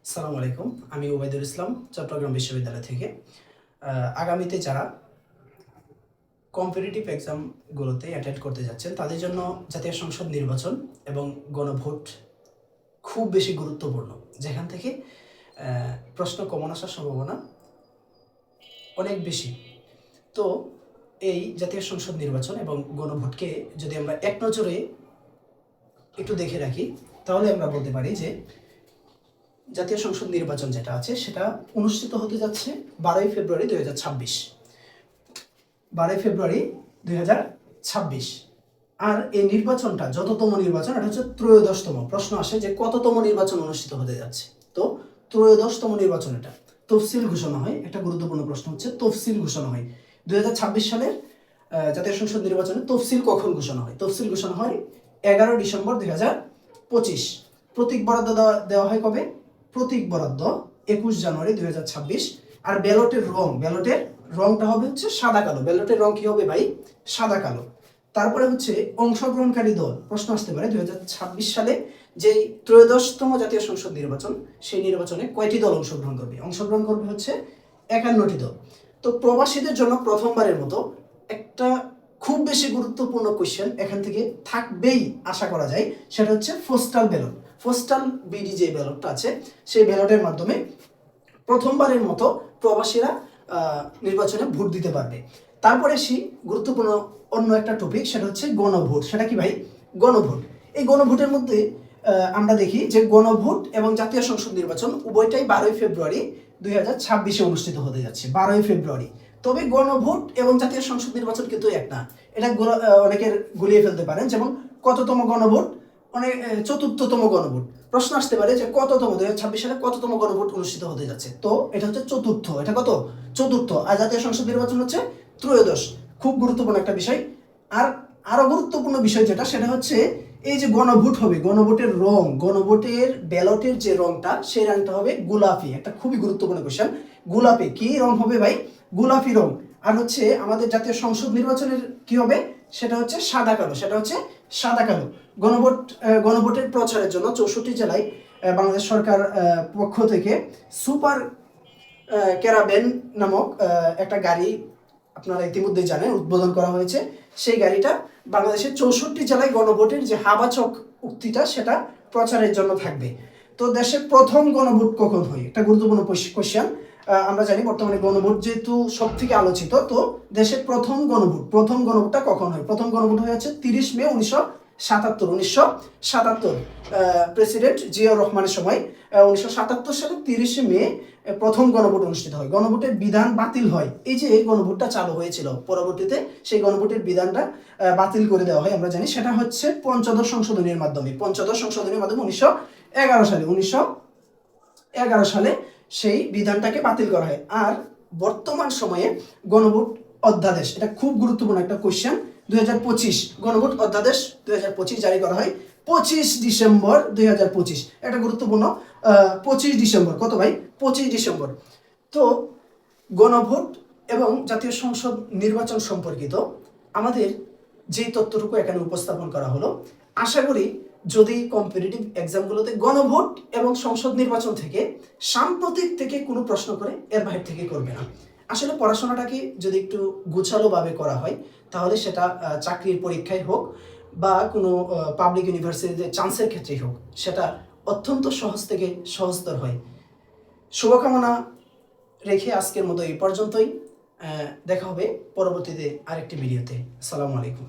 আসসালামু আলাইকুম। আমি ওবায়দুল ইসলাম, চট্টগ্রাম বিশ্ববিদ্যালয় থেকে। আগামীতে যারা কম্পিটিটিভ এক্সামগুলোতে অ্যাটেন্ড করতে যাচ্ছেন তাদের জন্য জাতীয় সংসদ নির্বাচন এবং গণভোট খুব বেশি গুরুত্বপূর্ণ, যেখান থেকে প্রশ্ন কমন আসার সম্ভাবনা অনেক বেশি। তো এই জাতীয় সংসদ নির্বাচন এবং গণভোটকে যদি আমরা এক নজরে একটু দেখে রাখি, তাহলে আমরা বলতে পারি যে জাতীয় সংসদ নির্বাচন যেটা আছে সেটা অনুষ্ঠিত হতে যাচ্ছে 12ই ফেব্রুয়ারি 2026। 12ই ফেব্রুয়ারি 2026। আর এই নির্বাচনটা যততম নির্বাচন, এটা হচ্ছে ত্রয়োদশতম। প্রশ্ন আসে যে কততম নির্বাচন অনুষ্ঠিত হতে যাচ্ছে। তো ত্রয়োদশতম নির্বাচন, এটা তফসিল ঘোষণা হয়। একটা গুরুত্বপূর্ণ প্রশ্ন হচ্ছে তফসিল ঘোষণা হয় 2026 সালের জাতীয় সংসদ নির্বাচনে তফসিল কখন ঘোষণা হয়? তফসিল ঘোষণা হয় 11 ডিসেম্বর 2025। প্রতীক বরাদ্দ দেওয়া হয় কবে? প্রতীক বরাদ্দ 21 জানুয়ারি 2026। আর ব্যালটের রংটা হবে হচ্ছে সাদা কালো। ব্যালটের রং কি হবে ভাই? সাদা কালো। তারপরে হচ্ছে অংশগ্রহণকারী দল। প্রশ্ন আসতে পারে 2026 সালে যেই ত্রয়োদশতম জাতীয় সংসদ নির্বাচন, সেই নির্বাচনে কয়টি দল অংশগ্রহণ করবে? অংশগ্রহণ করবে হচ্ছে 51টি দল। তো প্রবাসীদের জন্য প্রথমবারের মতো একটা খুব বেশি গুরুত্বপূর্ণ কোয়েশ্চেন এখান থেকে থাকবেই আশা করা যায়, সেটা হচ্ছে পোস্টাল ব্যালট। পোস্টাল বিডি যে ব্যালটটা আছে, সেই ব্যালটের মাধ্যমে প্রথমবারের মতো প্রবাসীরা নির্বাচনে ভোট দিতে পারবে। তারপরে সেই গুরুত্বপূর্ণ অন্য একটা টপিক, সেটা হচ্ছে গণভোট। সেটা কি ভাই? গণভোট। এই গণভোটের মধ্যে আমরা দেখি যে গণভোট এবং জাতীয় সংসদ নির্বাচন উভয়টাই 12ই ফেব্রুয়ারি 2026 অনুষ্ঠিত হতে যাচ্ছে। 12ই ফেব্রুয়ারি। তবে গণভোট এবং জাতীয় সংসদ নির্বাচন কিন্তু এক না। এটা অনেকের গুলিয়ে ফেলতে পারেন। যেমন কততম গণভোট? অনেক চতুর্থতম গণভোট। প্রশ্ন আসতে পারে যে কততম 2026 সালে কততম গণভোট অনুষ্ঠিত হতে যাচ্ছে? তো এটা হচ্ছে চতুর্থ। এটা কত? চতুর্থ। আর জাতীয় সংসদ নির্বাচন হচ্ছে ত্রয়োদশ। খুব গুরুত্বপূর্ণ একটা বিষয়। আর আরো গুরুত্বপূর্ণ বিষয় যেটা, সেটা হচ্ছে এই যে গণভোট হবে, গণভোটের রং, গণভোটের ব্যালটের যে রংটা, সেই রংটা হবে গোলাপি। একটা খুবই গুরুত্বপূর্ণ কোশ্চেন। গোলাপি কি রং হবে ভাই? গোলাপি রং। আর হচ্ছে আমাদের জাতীয় সংসদ নির্বাচনের কি হবে? সেটা হচ্ছে সাদা কালো। সেটা হচ্ছে সাদা কালো। গণভোটের প্রচারের জন্য 64 জেলায় বাংলাদেশ সরকার পক্ষ থেকে সুপার ক্যারাভ্যান নামক একটা গাড়ি, আপনারা ইতিমধ্যে জানেন, উদ্বোধন করা হয়েছে। সেই গাড়িটা বাংলাদেশের 64 জেলায় গণভোটের যে হাবাচক উক্তিটা, সেটা প্রচারের জন্য থাকবে। তো দেশের প্রথম গণভোট কখন হয়? একটা গুরুত্বপূর্ণ কোশ্চেন। আমরা জানি বর্তমানে গণভোট যেহেতু সব থেকে আলোচিত, তো দেশের প্রথম গণভোটটা কখন হয়? প্রথম গণভোট হয়েছে 30 মে 1977। প্রেসিডেন্ট জিয়াউর রহমানের সময় 1977 সালে 30 মে প্রথম গণভোট অনুষ্ঠিত হয়। গণভোটের বিধান বাতিল হয়। এই যে গণভোটটা চালু হয়েছিল, পরবর্তীতে সেই গণভোটের বিধানটা বাতিল করে দেওয়া হয়। আমরা জানি সেটা হচ্ছে পঞ্চদশ সংশোধনীর মাধ্যমে। 1911 সালে সেই বিধানটাকে বাতিল করা হয়। আর বর্তমান সময়ে গণভোট অধ্যাদেশ, এটা খুব গুরুত্বপূর্ণ একটা কোশ্চেন। 2025 গণভোট অধ্যাদেশ 2025 জারি করা হয় 25 ডিসেম্বর 2025। এটা গুরুত্বপূর্ণ। 25 ডিসেম্বর। কত ভাই? 25 ডিসেম্বর। তো গণভোট এবং জাতীয় সংসদ নির্বাচন সম্পর্কিত আমাদের যেই তথ্যটুকু এখানে উপস্থাপন করা হলো, আশা করি যদি কম্পিটিটিভ এক্সামগুলোতে গণভোট এবং সংসদ নির্বাচন থেকে সাম্প্রতিক থেকে কোনো প্রশ্ন করে, এর বাইরে থেকে করবে না। আসলে পড়াশোনাটাকে যদি একটু গোছালোভাবে করা হয়, তাহলে সেটা চাকরির পরীক্ষায় হোক বা কোনো পাবলিক ইউনিভার্সিটিতে চান্সের ক্ষেত্রেই হোক, সেটা অত্যন্ত সহজ থেকে সহজতর হয়। শুভকামনা রেখে আজকের মতো এই পর্যন্তই। দেখা হবে পরবর্তীতে আরেকটি ভিডিওতে। আসসালামু আলাইকুম।